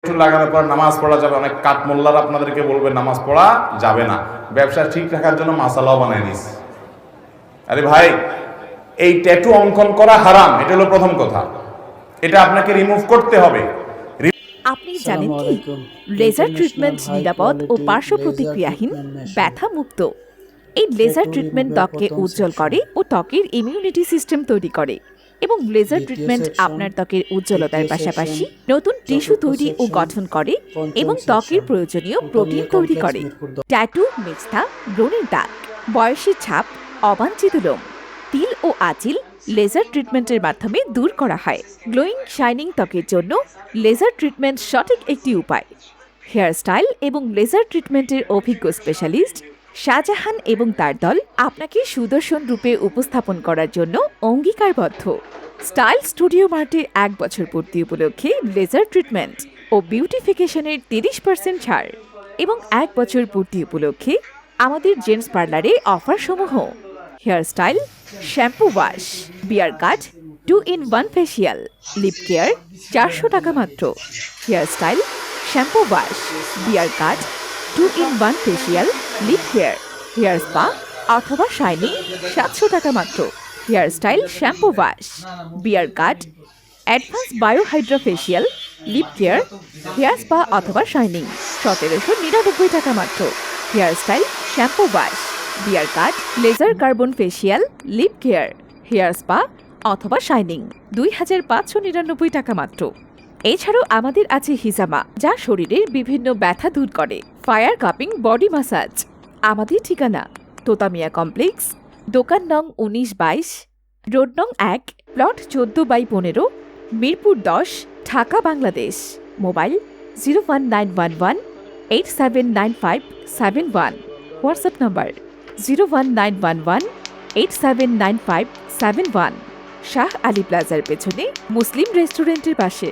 Tattoo লাগানোর পর নামাজ পড়া যাবে, অনেক কাঠ মোল্লার আপনাদেরকে বলবে নামাজ পড়া যাবে না, ব্যবসা ঠিক রাখার জন্য মাসালাও বানায় নিস। আরে ভাই, এই ট্যাটু অঙ্কন করা হারাম, এটা হলো প্রথম কথা, এটা আপনাকে রিমুভ করতে হবে। আপনি জানেন কি লেজার ট্রিটমেন্ট নিরাপদ ও পার্শ্ব প্রতিক্রিয়াহীন, ব্যথা মুক্ত। এই লেজার ট্রিটমেন্ট ত্বককে উজ্জ্বল করে ও ত্বকের ইমিউনিটি সিস্টেম তৈরি করে, এবং লেজার ট্রিটমেন্ট আপনার ত্বকের উজ্জ্বলতার পাশাপাশি নতুন টিস্যু তৈরি ও গঠন করে এবং ত্বকের প্রয়োজনীয় প্রোটিন তৈরি করে। ট্যাটু, মেস্তা, ব্রণের দাগ, বয়সের ছাপ, অবাঞ্ছিত লোম, তিল ও আঁচিল লেজার ট্রিটমেন্টের মাধ্যমে দূর করা হয়। গ্লোয়িং শাইনিং ত্বকের জন্য লেজার ট্রিটমেন্ট সঠিক একটি উপায়। হেয়ারস্টাইল এবং লেজার ট্রিটমেন্টের অভিজ্ঞ স্পেশালিস্ট শাহজাহান এবং তার দল আপনাকে সুদর্শন রূপে উপস্থাপন করার জন্য অঙ্গীকারবদ্ধ। স্টাইল স্টুডিও মার্টে 1 বছর পূর্তি উপলক্ষে লেজার ট্রিটমেন্ট ও বিউটিফিকেশনের 30% ছাড়, এবং 1 বছর পূর্তি উপলক্ষে আমাদের জেন্টস পার্লারে অফারসমূহ: hairstyle, shampoo wash, beard cut, 2-in-1 facial, lip care 400 টাকা মাত্র। Hairstyle, shampoo wash, beard cut, 2-in-1 facial, lip care, hair spa অথবা শাইনিং 700 টাকা মাত্র। Hairstyle, shampoo wash, beard cut, advance biohydra facial, lip care, hair spa অথবা shining 1799 টাকা মাত্র। Hairstyle, shampoo wash, beard cut, laser carbon facial, lip care, hair spa অথবা shining 2599 টাকা মাত্র। এছাড়াও আমাদের আছে হিজামা, যা শরীরের বিভিন্ন ব্যথা দূর করে। Fire cupping body massage. আমাদের ঠিকানা তোতামিয়া কমপ্লেক্স, দোকান নং 19-22, রোড নং 1, plot 14/15, Mirpur 10, Dhaka, Bangladesh. Mobile 01911 879571। WhatsApp number 01911 879571। Shah Ali প্লাজার পেছনে মুসলিম রেস্টুরেন্টের পাশে।